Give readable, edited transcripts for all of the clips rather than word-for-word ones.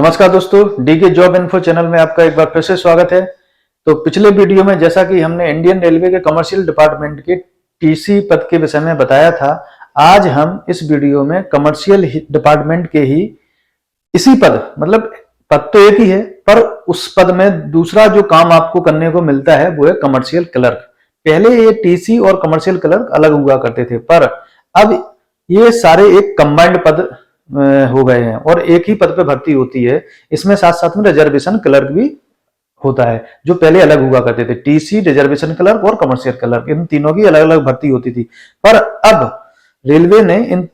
नमस्कार दोस्तों, DK job info channel में आपका एक बार फिर से स्वागत है। तो पिछले वीडियो में जैसा कि हमने इंडियन रेलवे के कमर्शियल डिपार्टमेंट के टीसी पद के विषय में बताया था, आज हम इस वीडियो में कमर्शियल डिपार्टमेंट के ही इसी पद मतलब पद तो एक ही है, पर उस पद में दूसरा जो काम आपको करने को मिलता है वो है कमर्शियल क्लर्क। पहले ये टीसी और कमर्शियल क्लर्क अलग हुआ करते थे, पर अब ये सारे एक कंबाइंड पद हो गए हैं और एक ही पद पे भर्ती होती है। इसमें साथ साथ में रिजर्वेशन क्लर्क भी होता है, जो पहले अलग हुआ करते थे। टीसी, रिजर्वेशन क्लर्क और कमर्शियल क्लर्क, इन तीनों की अलग अलग भर्ती होती थी। पर अब रेलवे ने इन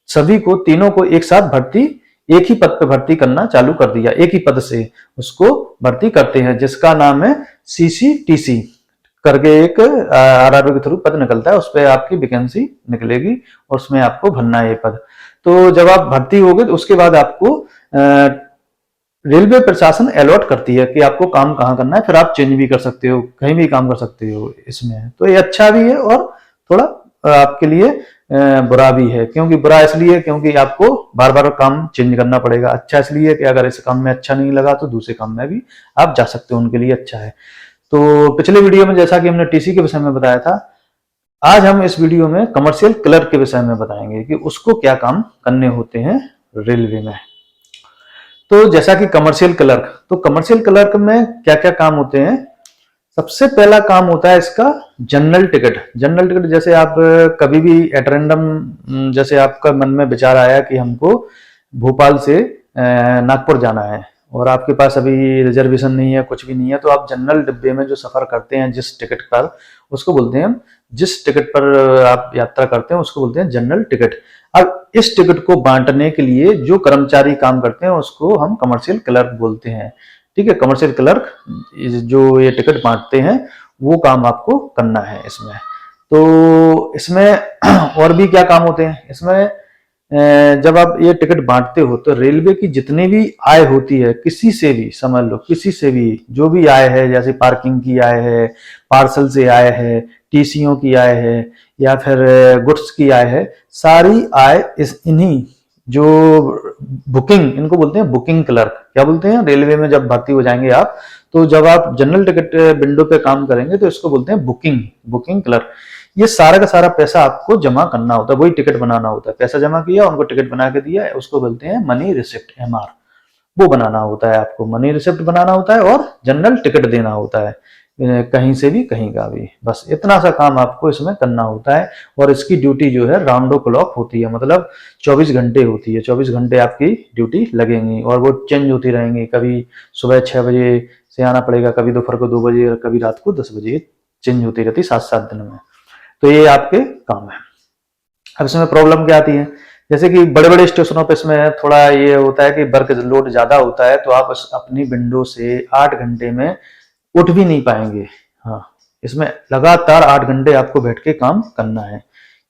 सभी को, तीनों को एक साथ भर्ती, एक ही पद पे भर्ती करना चालू कर दिया। एक ही पद से उसको भर्ती करते हैं, जिसका नाम है सीसीटीसी करके एक आरआरबी के थ्रू पद निकलता है। उस पर आपकी वैकेंसी निकलेगी और उसमें आपको भरना है ये पद। तो जब आप भर्ती होगे तो उसके बाद आपको रेलवे प्रशासन अलॉट करती है कि आपको काम कहाँ करना है, फिर आप चेंज भी कर सकते हो, कहीं भी काम कर सकते हो इसमें। तो ये अच्छा भी है और थोड़ा आपके लिए बुरा भी है। क्योंकि बुरा इसलिए क्योंकि आपको बार बार काम चेंज करना पड़ेगा। अच्छा इसलिए कि अगर इस काम में अच्छा नहीं लगा तो दूसरे काम में भी आप जा सकते हो, उनके लिए अच्छा है। तो पिछले वीडियो में जैसा कि हमने टीसी के विषय में बताया था, आज हम इस वीडियो में कमर्शियल क्लर्क के विषय में बताएंगे कि उसको क्या काम करने होते हैं रेलवे में। तो जैसा कि कमर्शियल क्लर्क, तो कमर्शियल क्लर्क में क्या क्या काम होते हैं। सबसे पहला काम होता है इसका जनरल टिकट। जनरल टिकट जैसे आप कभी भी एट रैंडम, जैसे आपका मन में विचार आया कि हमको भोपाल से नागपुर जाना है और आपके पास अभी रिजर्वेशन नहीं है, कुछ भी नहीं है, तो आप जनरल डिब्बे में जो सफर करते हैं जिस टिकट पर, उसको बोलते हैं, जिस टिकट पर आप यात्रा करते हैं उसको बोलते हैं जनरल टिकट। अब इस टिकट को बांटने के लिए जो कर्मचारी काम करते हैं उसको हम कमर्शियल क्लर्क बोलते हैं। ठीक है, कमर्शियल क्लर्क जो ये टिकट बांटते हैं वो काम आपको करना है इसमें। तो इसमें और भी क्या काम होते हैं इसमें, जब आप ये टिकट बांटते हो तो रेलवे की जितनी भी आय होती है, किसी से भी समझ लो, किसी से भी जो भी आय है, जैसे पार्किंग की आय है, पार्सल से आय है, टीसीओ की आय है, या फिर गुड्स की आय है, सारी आय इन्हीं जो बुकिंग, इनको बोलते हैं बुकिंग क्लर्क। क्या बोलते हैं, रेलवे में जब भर्ती हो जाएंगे आप, तो जब आप जनरल टिकट विंडो पे काम करेंगे तो इसको बोलते हैं बुकिंग क्लर्क। ये सारा का सारा पैसा आपको जमा करना होता है, वही टिकट बनाना होता है। पैसा जमा किया, उनको टिकट बना के दिया, उसको बोलते हैं मनी रिसिप्ट, एमआर। वो बनाना होता है आपको, मनी रिसिप्ट बनाना होता है और जनरल टिकट देना होता है, कहीं से भी कहीं का भी। बस इतना सा काम आपको इसमें करना होता है। और इसकी ड्यूटी जो है राउंड क्लॉक होती है, मतलब 24 घंटे होती है। 24 घंटे आपकी ड्यूटी लगेंगी और वो चेंज होती रहेंगी। कभी सुबह 6 बजे से आना पड़ेगा, कभी दोपहर को 2 बजे और कभी रात को 10 बजे, चेंज होती रहती 7-7 दिन में। तो ये आपके काम है। अब इसमें प्रॉब्लम क्या आती है, जैसे कि बड़े बड़े स्टेशनों पे इसमें थोड़ा ये होता है कि वर्क लोड ज्यादा होता है, तो आप अपनी विंडो से 8 घंटे में उठ भी नहीं पाएंगे। हाँ, इसमें लगातार 8 घंटे आपको बैठ के काम करना है,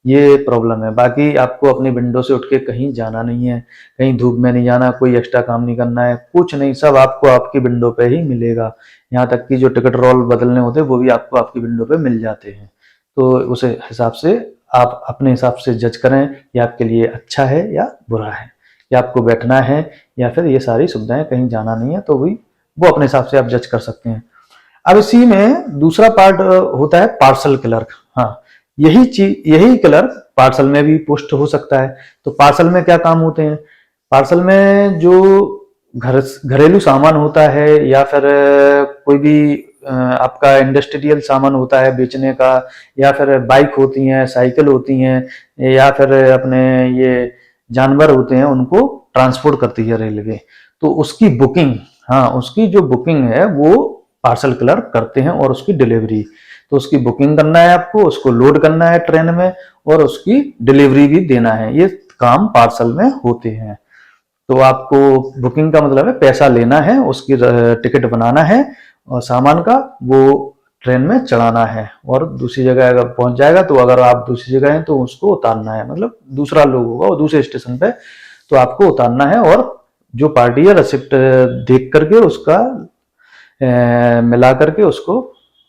ये प्रॉब्लम है। बाकी आपको अपनी विंडो से उठ के कहीं जाना नहीं है, कहीं धूप में नहीं जाना, कोई एक्स्ट्रा काम नहीं करना है, कुछ नहीं, सब आपको आपकी विंडो पे ही मिलेगा। यहाँ तक कि जो टिकट रोल बदलने होते हैं वो भी आपको आपकी विंडो पे मिल जाते हैं। तो उस हिसाब से आप अपने हिसाब से जज करें कि आपके लिए अच्छा है या बुरा है, या आपको बैठना है या फिर ये सारी सुविधाएं, कहीं जाना नहीं है, तो वो अपने हिसाब से आप जज कर सकते हैं। अब इसी में दूसरा पार्ट होता है पार्सल क्लर्क। हाँ, यही क्लर्क पार्सल में भी पोस्ट हो सकता है। तो पार्सल में क्या काम होते हैं, पार्सल में जो घरेलू सामान होता है या फिर कोई भी आपका इंडस्ट्रियल सामान होता है बेचने का, या फिर बाइक होती हैं, साइकिल होती हैं, या फिर अपने ये जानवर होते हैं, उनको ट्रांसपोर्ट करती है रेलवे। तो उसकी बुकिंग, हाँ, उसकी जो बुकिंग है वो पार्सल क्लर्क करते हैं और उसकी डिलीवरी। तो उसकी बुकिंग करना है आपको, उसको लोड करना है ट्रेन में और उसकी डिलीवरी भी देना है। ये काम पार्सल में होते हैं। तो आपको बुकिंग का मतलब है पैसा लेना है, उसकी टिकट बनाना है और सामान का वो ट्रेन में चढ़ाना है, और दूसरी जगह अगर पहुंच जाएगा तो अगर आप दूसरी जगह हैं तो उसको उतारना है, मतलब दूसरा लोग होगा और दूसरे स्टेशन पे, तो आपको उतारना है और जो पार्टी है रिसिप्ट देख करके उसका मिला करके उसको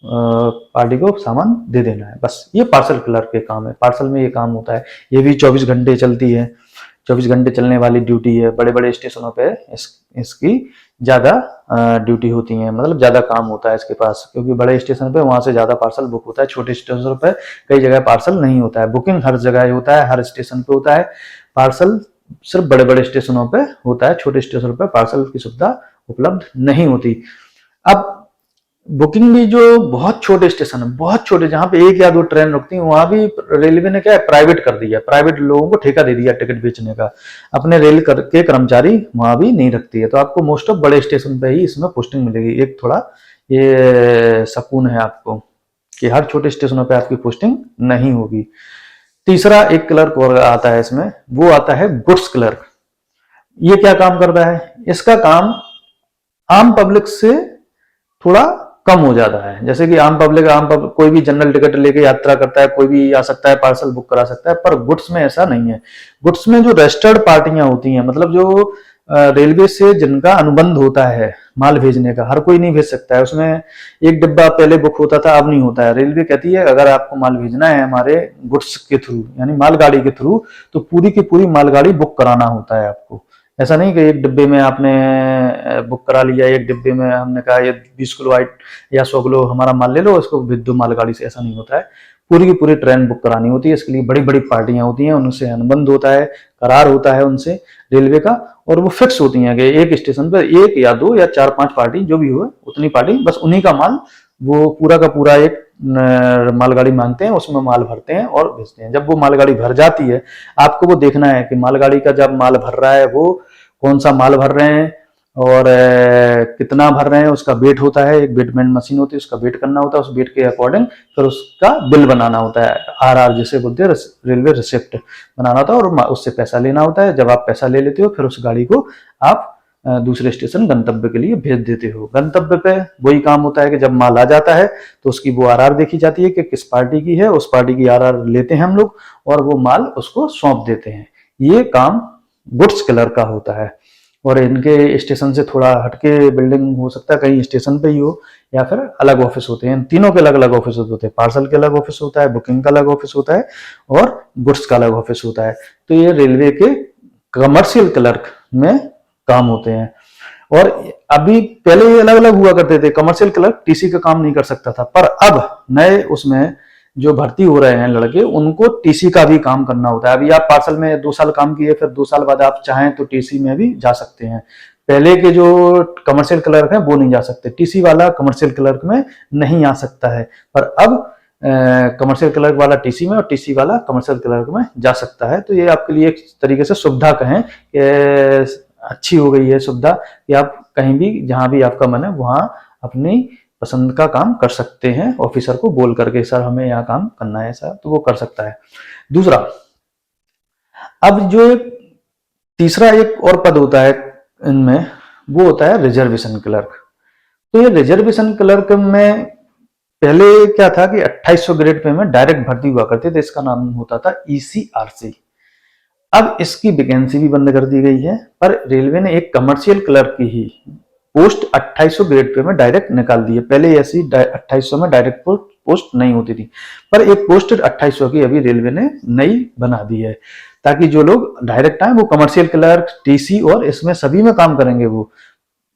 पार्टी को सामान दे देना है। बस ये पार्सल क्लर्क के काम है। पार्सल में ये काम होता है, ये भी 24 घंटे चलती है। 24 घंटे चलने वाली ड्यूटी है। बड़े बड़े स्टेशनों पे इसकी ज़्यादा ड्यूटी होती है, मतलब ज़्यादा काम होता है इसके पास, क्योंकि बड़े स्टेशन पे वहाँ से ज़्यादा पार्सल बुक होता है। छोटे स्टेशन पे कई जगह पार्सल नहीं होता है। बुकिंग हर जगह होता है, हर स्टेशन पे होता है। पार्सल सिर्फ बड़े बड़े स्टेशनों पे होता है, छोटे स्टेशनों पे पार्सल की सुविधा उपलब्ध नहीं होती। अब बुकिंग भी जो बहुत छोटे स्टेशन है, बहुत छोटे, जहां पे 1 या 2 ट्रेन रुकती है, वहां भी रेलवे ने क्या है, प्राइवेट कर दिया, प्राइवेट लोगों को ठेका दे दिया टिकट बेचने का। अपने रेल के कर्मचारी वहां भी नहीं रखती है। तो आपको मोस्ट ऑफ बड़े स्टेशन पे ही इसमें पोस्टिंग मिलेगी। एक थोड़ा ये सुकून है आपको कि हर छोटे स्टेशनों पे आपकी पोस्टिंग नहीं होगी। तीसरा एक क्लर्क और आता है इसमें, वो आता है गुड्स क्लर्क। ये क्या काम करता है? इसका काम आम पब्लिक से थोड़ा कम हो जाता है। जैसे कि आम पब्लिक कोई भी जनरल टिकट लेके यात्रा करता है, कोई भी आ सकता है, पार्सल बुक करा सकता है, पर गुड्स में ऐसा नहीं है। गुड्स में जो रजिस्टर्ड पार्टियां होती हैं, मतलब जो रेलवे से जिनका अनुबंध होता है माल भेजने का, हर कोई नहीं भेज सकता है। उसमें एक डिब्बा पहले बुक होता था, अब नहीं होता है। रेलवे कहती है अगर आपको माल भेजना है हमारे गुड्स के थ्रू, यानी मालगाड़ी के थ्रू, तो पूरी की पूरी मालगाड़ी बुक कराना होता है आपको। ऐसा नहीं कि एक डिब्बे में आपने बुक करा लिया, एक डिब्बे में हमने कहा ये 20 किलो या 100 किलो हमारा माल ले लो, इसको भेज दो मालगाड़ी से, ऐसा नहीं होता है। पूरी की पूरी ट्रेन बुक करानी होती है। इसके लिए बड़ी बड़ी पार्टियां होती हैं, उनसे अनुबंध होता है, करार होता है उनसे रेलवे का, और वो फिक्स होती हैं कि एक स्टेशन पर 1 या 2 या 4-5 पार्टी जो भी हो, उतनी पार्टी, बस उन्हीं का माल वो पूरा का पूरा एक मालगाड़ी मांगते हैं, उसमें माल भरते हैं और भेजते हैं। जब वो मालगाड़ी भर जाती है, आपको वो देखना है कि मालगाड़ी का जब माल भर रहा है वो कौन सा माल भर रहे हैं और कितना भर रहे हैं, उसका वेट होता है। एक वेटमेंट मशीन होती है, उसका वेट करना होता है। उस वेट के अकॉर्डिंग फिर उसका बिल बनाना होता है, RR जिसे बोलते हैं, रेलवे रिसिप्ट बनाना होता है, और उससे पैसा लेना होता है। जब आप पैसा ले लेते हो, फिर उस गाड़ी को आप दूसरे स्टेशन गंतव्य के लिए भेज देते हो। गंतव्य पे वही काम होता है कि जब माल आ जाता है तो उसकी वो RR देखी जाती है कि किस पार्टी की है, उस पार्टी की RR लेते हैं हम लोग और वो माल उसको सौंप देते हैं। ये काम गुड्स क्लर्क का होता है। और इनके स्टेशन से थोड़ा हटके बिल्डिंग हो सकता है, कहीं स्टेशन पे ही हो, या फिर अलग ऑफिस होते हैं। तीनों के अलग अलग ऑफिस होते हैं। पार्सल के अलग ऑफिस होता है, बुकिंग का अलग ऑफिस होता है, और गुड्स का अलग ऑफिस होता है। तो ये रेलवे के कमर्शियल क्लर्क में काम होते हैं। और अभी पहले ये अलग अलग हुआ करते थे। कमर्शियल क्लर्क टीसी का काम नहीं कर सकता था, पर अब नए उसमें जो भर्ती हो रहे हैं लड़के, उनको टीसी का भी काम करना होता है। अभी आप पार्सल में 2 साल काम किए, फिर 2 साल बाद आप चाहें तो टीसी में भी जा सकते हैं। पहले के जो कमर्शियल क्लर्क हैं वो नहीं जा सकते, टीसी वाला कमर्शियल क्लर्क में नहीं आ सकता है। पर अब कमर्शियल क्लर्क वाला टीसी में और टीसी वाला कमर्शियल क्लर्क में जा सकता है। तो ये आपके लिए एक तरीके से सुविधा कहें कि अच्छी हो गई है सुविधा, कि आप कहीं भी जहां भी आपका मन है वहां अपनी पसंद का काम कर सकते हैं। ऑफिसर को बोल करके सर हमें यहाँ काम करना है ऐसा, तो वो कर सकता है। दूसरा, अब जो तीसरा एक और पद होता है इनमें, वो होता है रिजर्वेशन क्लर्क। तो ये रिजर्वेशन क्लर्क में पहले क्या था कि 2800 ग्रेड पे में डायरेक्ट भर्ती हुआ करते थे। इसका नाम होता था ECRC। अब इसकी वैकेंसी भी बंद कर दी गई है, पर रेलवे ने एक कमर्शियल क्लर्क की ही पोस्ट 2800 ग्रेड पे में डायरेक्ट निकाल दी है। पहले ऐसी 2800 में डायरेक्ट पोस्ट नहीं होती थी, पर एक पोस्ट 2800 की अभी रेलवे ने नई बना दी है, ताकि जो लोग डायरेक्ट आए वो कमर्शियल क्लर्क, टीसी और इसमें सभी में काम करेंगे। वो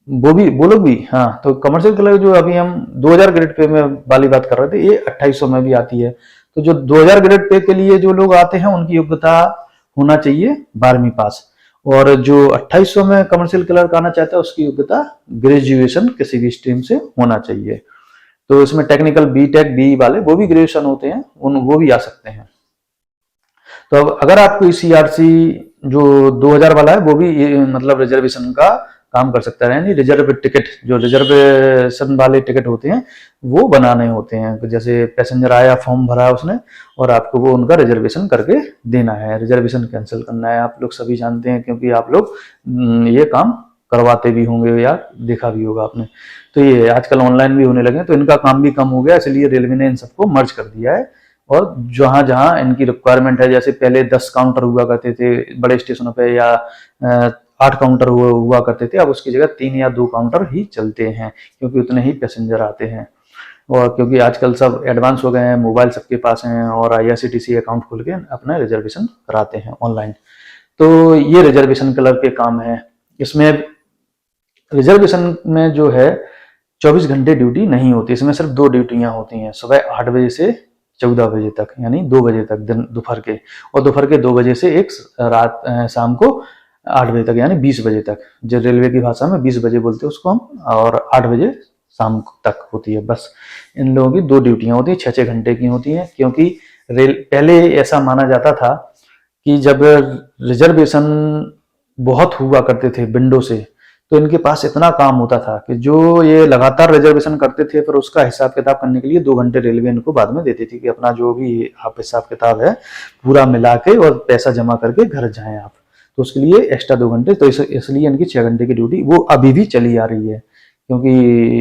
लोग भी, हाँ। तो कमर्शियल क्लर्क जो अभी हम 2000 ग्रेड पे में वाली बात कर रहे थे, ये 2800 में भी आती है। तो जो 2000 ग्रेड पे के लिए जो लोग आते हैं उनकी योग्यता होना चाहिए 12वीं पास, और जो 2800 में कमर्शियल क्लर्क आना चाहता है उसकी योग्यता ग्रेजुएशन किसी भी स्ट्रीम से होना चाहिए। तो इसमें टेक्निकल बीटेक बी वाले वो भी ग्रेजुएशन होते हैं, वो भी आ सकते हैं। तो अब अगर आपको ECRC जो 2000 वाला है वो भी मतलब रिजर्वेशन का काम कर सकता है, यानी रिजर्व टिकट, जो रिजर्वेशन वाले टिकट होते हैं वो बनाने होते हैं। जैसे पैसेंजर आया, फॉर्म भरा है उसने, और आपको वो उनका रिजर्वेशन करके देना है, रिजर्वेशन कैंसिल करना है। आप लोग सभी जानते हैं, क्योंकि आप लोग ये काम करवाते भी होंगे या देखा भी होगा आपने। तो ये आजकल ऑनलाइन भी होने लगे, तो इनका काम भी कम हो गया, इसलिए रेलवे ने इन सबको मर्ज कर दिया है। और जहां जहां इनकी रिक्वायरमेंट है, जैसे पहले 10 काउंटर हुआ करते थे बड़े स्टेशनों पे, या 8 काउंटर हुआ करते थे, अब उसकी जगह 3 या 2 काउंटर ही चलते हैं, क्योंकि उतने ही पैसेंजर आते हैं। और क्योंकि आजकल सब एडवांस हो गए हैं, मोबाइल सबके पास हैं, और IRCTC अकाउंट खोल के अपना रिजर्वेशन कराते हैं ऑनलाइन। तो ये रिजर्वेशन क्लर्क के काम है। इसमें रिजर्वेशन में जो है 24 घंटे ड्यूटी नहीं होती, इसमें सिर्फ 2 ड्यूटियां होती हैं, सुबह 8 बजे से 14 बजे तक, यानी 2 बजे तक दिन दोपहर के, और दोपहर के 2 बजे से एक रात शाम को 8 बजे तक, यानी 20 बजे तक। जो रेलवे की भाषा में 20 बजे बोलते हैं उसको हम, और 8 बजे शाम तक होती है। बस इन लोगों की 2 ड्यूटियां होती है, 6-6 घंटे की होती हैं। क्योंकि पहले ऐसा माना जाता था कि जब रिजर्वेशन बहुत हुआ करते थे विंडो से, तो इनके पास इतना काम होता था कि जो ये लगातार रिजर्वेशन करते थे, फिर उसका हिसाब किताब करने के लिए 2 घंटे रेलवे इनको बाद में देती थी कि अपना जो भी आप हिसाब किताब है पूरा मिला के और पैसा जमा करके घर जाएं आप। तो उसके लिए एक्स्ट्रा 2 घंटे, तो इसलिए इनकी 6 घंटे की ड्यूटी वो अभी भी चली आ रही है। क्योंकि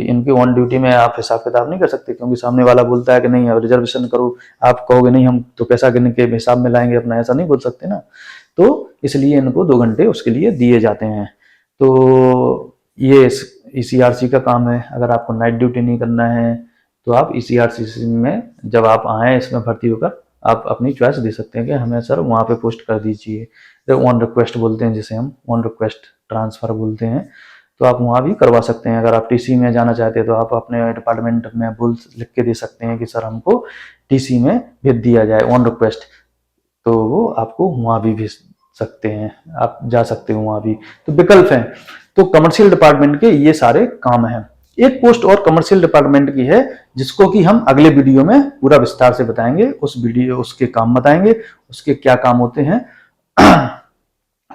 इनकी ऑन ड्यूटी में आप हिसाब किताब नहीं कर सकते, क्योंकि सामने वाला बोलता है कि नहीं अब रिजर्वेशन करो, आप कहोगे नहीं हम तो पैसा गिन के हिसाब में लाएंगे अपना, ऐसा नहीं बोल सकते ना। तो इसलिए इनको 2 घंटे उसके लिए दिए जाते हैं। तो ये ECRC का काम है। अगर आपको नाइट ड्यूटी नहीं करना है तो आप ECRC में जब आप आए इसमें भर्ती होकर आप अपनी चॉइस दे सकते हैं कि हमें सर वहाँ पे पोस्ट कर दीजिए। ऑन रिक्वेस्ट बोलते हैं जिसे हम, ऑन रिक्वेस्ट ट्रांसफर बोलते हैं। तो आप वहाँ भी करवा सकते हैं। अगर आप TC में जाना चाहते हैं तो आप अपने डिपार्टमेंट में बोल लिख के दे सकते हैं कि सर हमको TC में भेज दिया जाए ऑन रिक्वेस्ट, तो वो आपको वहाँ भी भेज सकते हैं, आप जा सकते हो वहाँ भी। तो विकल्प हैं। तो कमर्शियल डिपार्टमेंट के ये सारे काम हैं। एक पोस्ट और कमर्शियल डिपार्टमेंट की है जिसको कि हम अगले वीडियो में पूरा विस्तार से बताएंगे, उसके काम बताएंगे, उसके क्या काम होते हैं।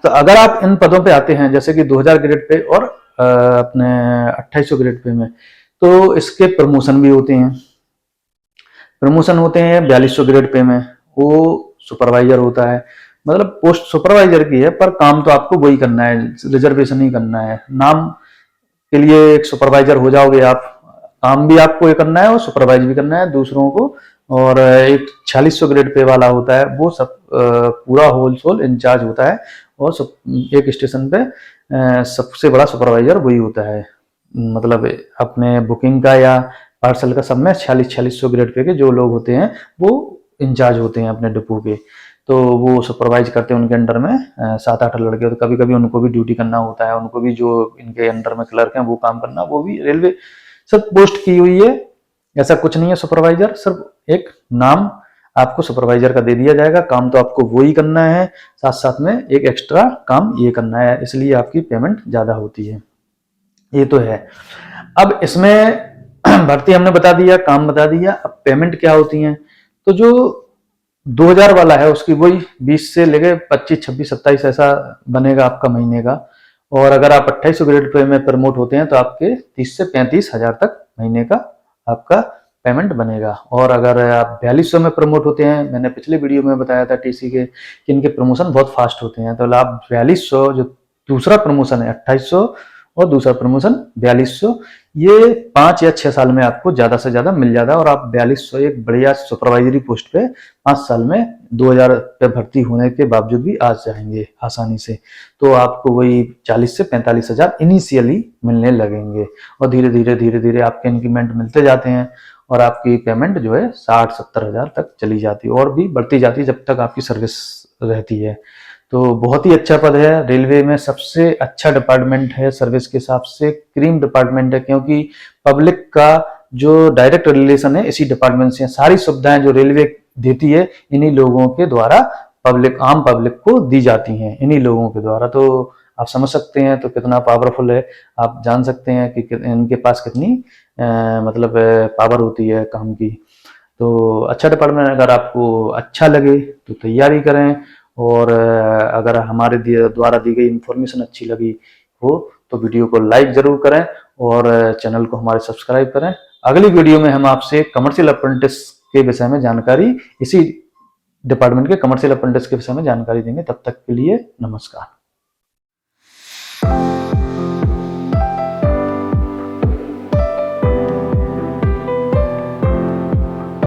तो अगर आप इन पदों पे आते हैं जैसे कि 2000 ग्रेड पे और अपने 2800 ग्रेड पे में, तो इसके प्रमोशन भी होते हैं। प्रमोशन होते हैं 4200 ग्रेड पे में, वो सुपरवाइजर होता है। मतलब पोस्ट सुपरवाइजर की है पर काम तो आपको वही करना है, रिजर्वेशन ही करना है। नाम के लिए एक सुपरवाइजर हो जाओगे आप, काम भी आपको ये करना है और सुपरवाइज भी करना है दूसरों को। और एक 4600 ग्रेड पे वाला होता है, वो सब पूरा होल इंचार्ज होता है, और एक स्टेशन पे सबसे बड़ा सुपरवाइजर वही होता है। मतलब अपने बुकिंग का या पार्सल का सब में 4600 ग्रेड पे के जो लोग होते हैं वो इंचार्ज होते हैं अपने डिपो के। तो वो सुपरवाइज करते हैं, उनके अंडर में 7-8 लड़के, तो कभी कभी उनको भी ड्यूटी करना होता है, उनको भी जो इनके अंडर में क्लर्क हैं वो काम करना, वो भी रेलवे सब पोस्ट की हुई है। ऐसा कुछ नहीं है सुपरवाइजर, सिर्फ एक नाम आपको सुपरवाइजर का दे दिया जाएगा, काम तो आपको वो ही करना है, साथ साथ में एक एक्स्ट्रा काम ये करना है, इसलिए आपकी पेमेंट ज्यादा होती है। ये तो है। अब इसमें भर्ती हमने बता दिया, काम बता दिया, अब पेमेंट क्या होती है। तो जो 2000 वाला है उसकी वही 20 से लेके 25, 26, 27 ऐसा बनेगा आपका महीने का। और अगर आप 2800 ग्रेड पे में प्रमोट होते हैं तो आपके 30 से 35 हजार तक महीने का आपका पेमेंट बनेगा। और अगर आप 4200 में प्रमोट होते हैं, मैंने पिछले वीडियो में बताया था TC के कि इनके प्रमोशन बहुत फास्ट होते हैं, तो आप 4200 जो दूसरा प्रमोशन है 2800 और दूसरा प्रमोशन 4200, ये 5 या 6 साल में आपको ज्यादा से ज्यादा मिल जाता है। और आप 4200 एक बढ़िया सुपरवाइजरी पोस्ट पे 5 साल में 2000 पे भर्ती होने के बावजूद भी आ जाएंगे आसानी से। तो आपको वही 40 से 45 हजार इनिशियली मिलने लगेंगे, और धीरे धीरे आपके इंक्रीमेंट मिलते जाते हैं, और आपकी पेमेंट जो है 60-70 हजार तक चली जाती है, और भी बढ़ती जाती है जब तक आपकी सर्विस रहती है। तो बहुत ही अच्छा पद है, रेलवे में सबसे अच्छा डिपार्टमेंट है, सर्विस के हिसाब से क्रीम डिपार्टमेंट है, क्योंकि पब्लिक का जो डायरेक्ट रिलेशन है इसी डिपार्टमेंट से है। सारी सुविधाएं जो रेलवे देती है इन्हीं लोगों के द्वारा आम पब्लिक को दी जाती हैं, इन्हीं लोगों के द्वारा। तो आप समझ सकते हैं तो कितना पावरफुल है, आप जान सकते हैं कि इनके पास कितनी मतलब पावर होती है काम की। तो अच्छा डिपार्टमेंट, अगर आपको अच्छा लगे तो तैयारी करें, और अगर हमारे द्वारा दी गई इंफॉर्मेशन अच्छी लगी हो तो वीडियो को लाइक जरूर करें, और चैनल को हमारे सब्सक्राइब करें। अगली वीडियो में हम आपसे कमर्शियल अप्रेंटिस के विषय में जानकारी, इसी डिपार्टमेंट के कमर्शियल अप्रेंटिस के विषय में जानकारी देंगे। तब तक के लिए नमस्कार।